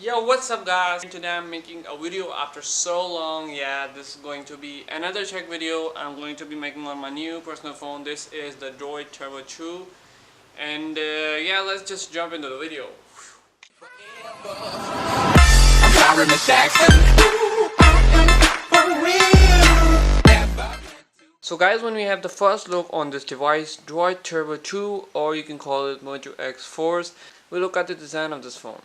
Yo, what's up guys? Today I'm making a video after so long. Yeah, this is going to be another tech video. I'm going to be making on my new personal phone. This is the Droid Turbo 2. And yeah, let's just jump into the video. So guys, when we have the first look on this device, Droid Turbo 2, or you can call it Moto X Force, we look at the design of this phone.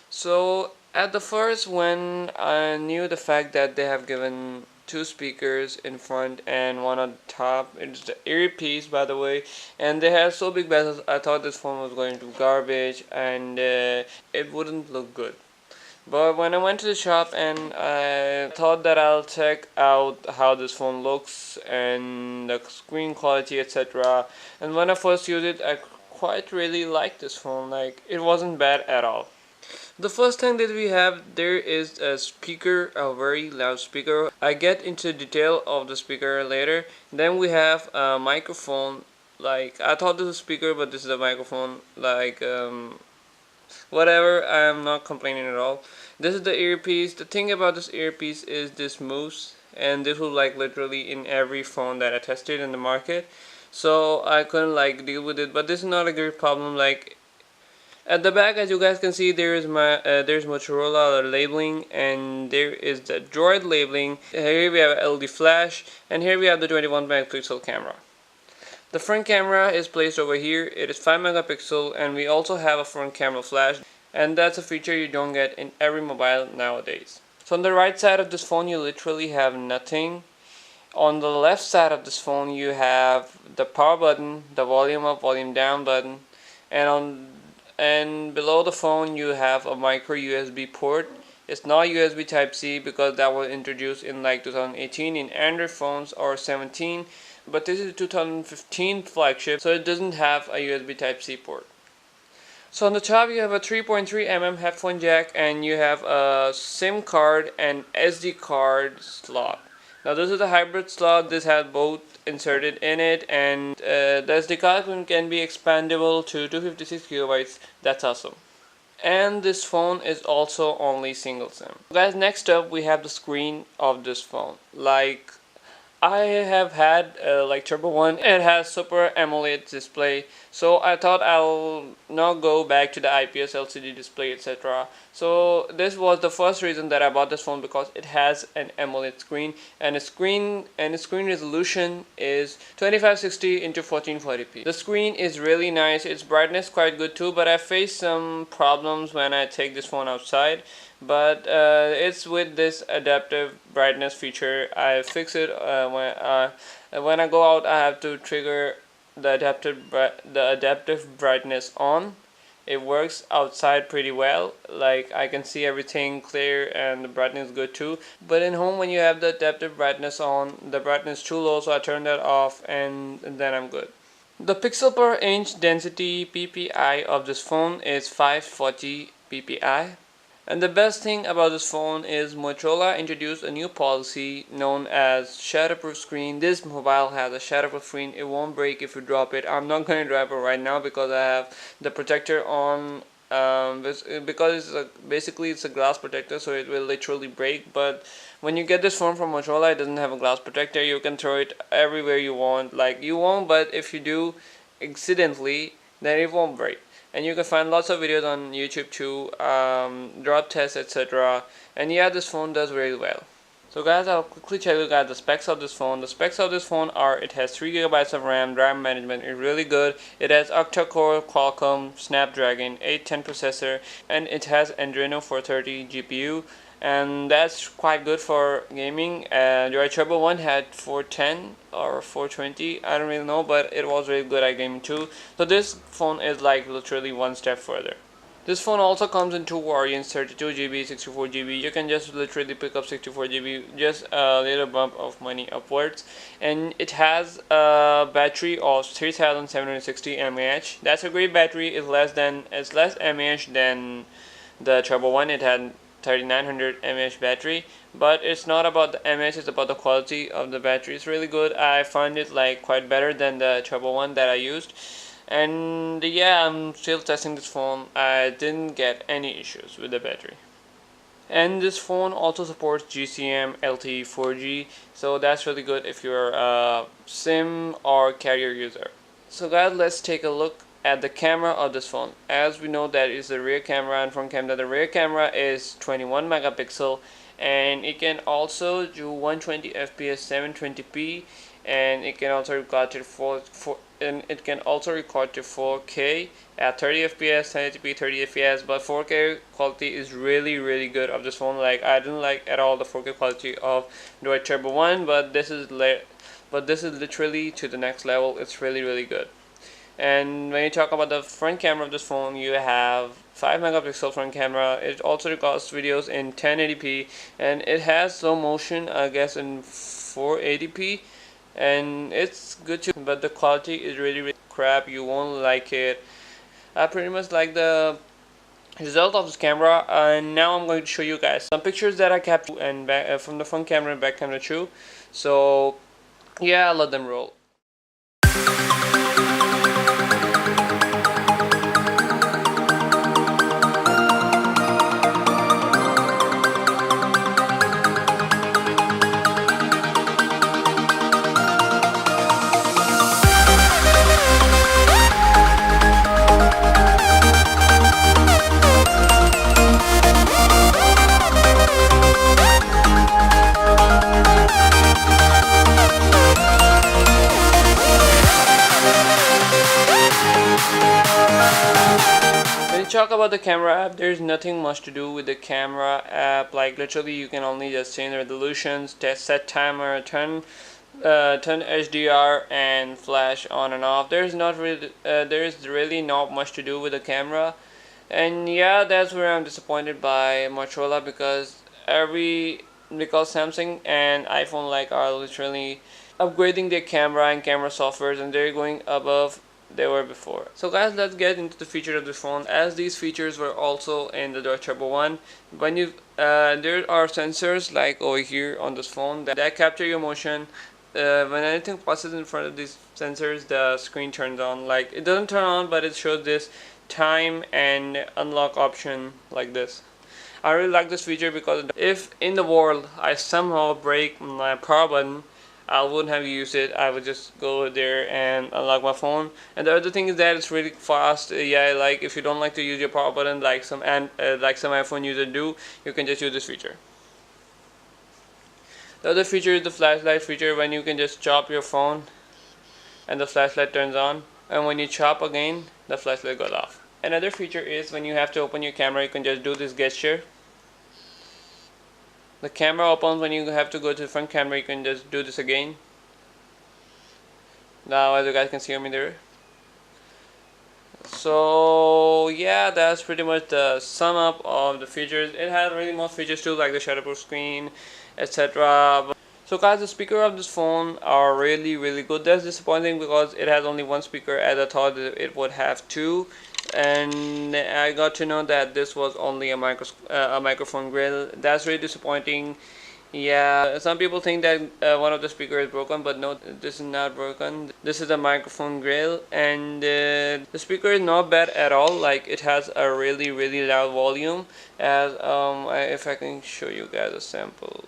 So at the first, when I knew the fact that they have given two speakers in front and one on top, it's the earpiece by the way, and they have so big bezels, I thought this phone was going to be garbage and it wouldn't look good. But when I went to the shop and I thought that I'll check out how this phone looks and the screen quality, etc. And when I first used it, I quite really liked this phone. Like, it wasn't bad at all. The first thing that we have there is a speaker, a very loud speaker. I get into detail of the speaker later. Then we have a microphone. Like, I thought this was a speaker, but this is a microphone. Like, whatever, I'm not complaining at all. This is the earpiece. The thing about this earpiece is this moves, and this was like literally in every phone that I tested in the market. So I couldn't like deal with it, but this is not a great problem. Like, at the back, as you guys can see, there's Motorola labeling, and there is the Droid labeling. Here we have LED flash, and here we have the 21 megapixel camera. The front camera is placed over here. It is 5 megapixel, and we also have a front camera flash, and that's a feature you don't get in every mobile nowadays. So on the right side of this phone, you literally have nothing. On the left side of this phone, you have the power button, the volume up, volume down button, and below the phone you have a micro USB port. It's not USB Type C because that was introduced in like 2018 in Android phones or 17, but this is a 2015 flagship, so it doesn't have a USB Type C port. So on the top you have a 3.3mm headphone jack, and you have a SIM card and SD card slot. Now this is a hybrid slot. This has both inserted in it, and the SD card can be expandable to 256 gigabytes. That's awesome. And this phone is also only single SIM. Guys, next up we have the screen of this phone. Like, I have had like Turbo 1, it has Super AMOLED display, so I thought I'll not go back to the IPS LCD display, etc. So this was the first reason that I bought this phone, because it has an AMOLED screen, and its screen resolution is 2560 into 1440p. The screen is really nice. Its brightness quite good too, but I faced some problems when I take this phone outside. But it's with this adaptive brightness feature. I fix it when I go out. I have to trigger the adaptive brightness on. It works outside pretty well. Like, I can see everything clear and the brightness is good too. But in home, when you have the adaptive brightness on, the brightness is too low, so I turn that off, and then I'm good. The pixel per inch density PPI of this phone is 540 PPI. And the best thing about this phone is Motorola introduced a new policy known as shatterproof screen. This mobile has a shatterproof screen. It won't break if you drop it. I'm not going to drop it right now because I have the protector on, because basically it's a glass protector, so it will literally break. But when you get this phone from Motorola, it doesn't have a glass protector. You can throw it everywhere you want. Like, you won't, but if you do accidentally, then it won't break. And you can find lots of videos on YouTube too, drop tests, etc. And yeah, this phone does very well. So guys, I'll quickly tell you guys the specs of this phone. The specs of this phone are: it has 3 gigabytes of RAM. RAM management is really good. It has octa-core Qualcomm Snapdragon 810 processor, and it has Adreno 430 GPU, and that's quite good for gaming. Droid Turbo 1 had 410 or 420, I don't really know, but it was really good at gaming too. So this phone is like literally one step further. This phone also comes in two variants, 32GB, 64GB. You can just literally pick up 64GB, just a little bump of money upwards. And it has a battery of 3760 mAh. That's a great battery. It's less mAh than the Turbo 1. It had 3900 mAh battery, but it's not about the mAh, it's about the quality of the battery. It's really good. I find it like quite better than the Turbo 1 that I used. And yeah, I'm still testing this phone. I didn't get any issues with the battery. And this phone also supports GCM LTE 4G, so that's really good if you're a SIM or carrier user. So guys, let's take a look at the camera of this phone. As we know, that is the rear camera and front camera. The rear camera is 21 megapixel, and it can also do 120 fps 720p, and it can also record to 4K at 30 fps 1080p 30 fps. But 4K quality is really good of this phone. Like, I didn't like at all the 4K quality of Droid Turbo 1, but this is literally to the next level. It's really good. And when you talk about the front camera of this phone, you have 5 megapixel front camera. It also records videos in 1080p, and it has slow motion, I guess, in 480p, and it's good too. But the quality is really crap. You won't like it. I pretty much like the result of this camera, and now I'm going to show you guys some pictures that I captured and back, from the front camera and back camera too. So yeah, let them roll. When you talk about the camera app, there's nothing much to do with the camera app. Like, literally, you can only just change resolutions, set timer, turn HDR, and flash on and off. There's really not much to do with the camera. And yeah, that's where I'm disappointed by Motorola, because Samsung and iPhone like are literally upgrading their camera and camera softwares, and they're going above they were before. So guys, let's get into the features of this phone, as these features were also in the Droid Turbo 1. When you there are sensors like over here on this phone that capture your motion. When anything passes in front of these sensors, the screen turns on. Like, it doesn't turn on, but it shows this time and unlock option like this. I really like this feature because if in the world I somehow break my power button, I wouldn't have used it. I would just go there and unlock my phone. And the other thing is that it's really fast. Yeah, like, if you don't like to use your power button like some iPhone users do, you can just use this feature. The other feature is the flashlight feature, when you can just chop your phone and the flashlight turns on, and when you chop again, the flashlight goes off. Another feature is when you have to open your camera, you can just do this gesture. The camera opens. When you have to go to the front camera, you can just do this again. Now, as you guys can see me there. So yeah, that's pretty much the sum up of the features. It has really more features too, like the shatterproof screen, etc. So guys, the speaker of this phone are really good. That's disappointing because it has only one speaker, as I thought that it would have two. And I got to know that this was only a microphone grill. That's really disappointing. Yeah, some people think that one of the speakers is broken, but no, this is not broken. This is a microphone grill, and the speaker is not bad at all. Like, it has a really loud volume. As if I can show you guys a sample.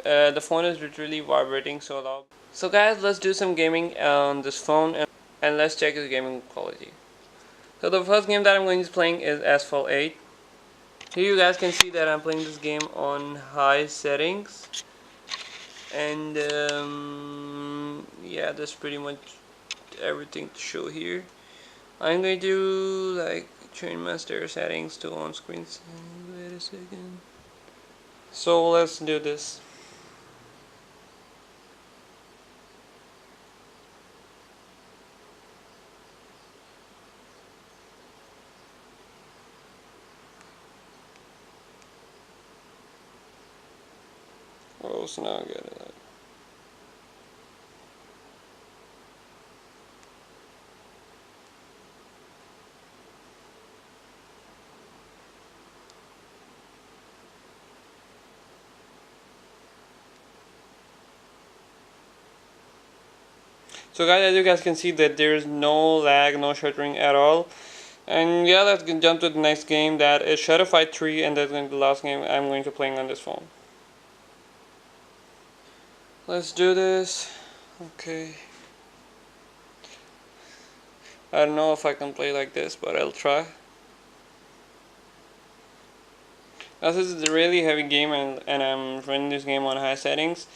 The phone is literally vibrating so loud. So guys, let's do some gaming on this phone, and let's check its gaming quality. So the first game that I'm going to be playing is Asphalt 8. Here you guys can see that I'm playing this game on high settings, and yeah, that's pretty much everything to show here. I'm going to like change my stereo settings to on screen. Wait a second. So let's do this. Oh, so now I get it. So guys, as you guys can see that there's no lag, no shuttering at all. And yeah, let's jump to the next game, that is Shadow Fight 3, and that's going to be the last game I'm going to be playing on this phone. Let's do this. Okay. I don't know if I can play like this, but I'll try. Now this is a really heavy game, and I'm running this game on high settings.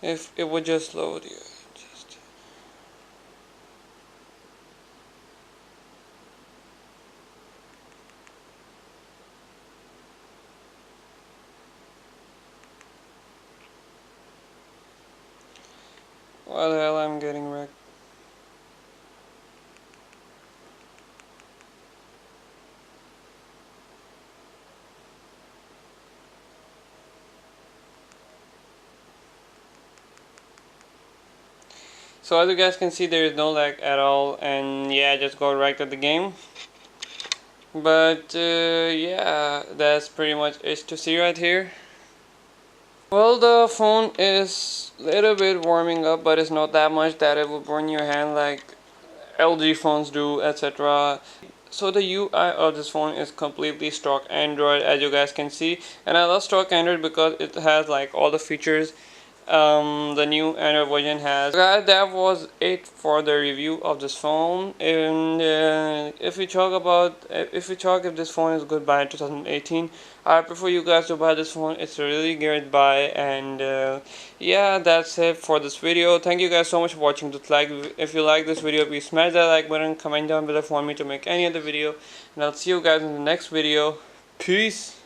If it would just load here. Just what the hell, I'm getting wrecked. So as you guys can see, there is no lag at all, and yeah, I just got right at the game. But yeah, that's pretty much it to see right here. Well, the phone is a little bit warming up, but it's not that much that it will burn your hand like LG phones do, etc. So the UI of this phone is completely stock Android, as you guys can see, and I love stock Android because it has like all the features the new Android version has. Guys, that was it for the review of this phone. And if we talk about if this phone is good by 2018, I prefer you guys to buy this phone. It's a really great buy. And yeah, that's it for this video. Thank you guys so much for watching. If you like this video, please smash that like button, comment down below for me to make any other video, and I'll see you guys in the next video. Peace.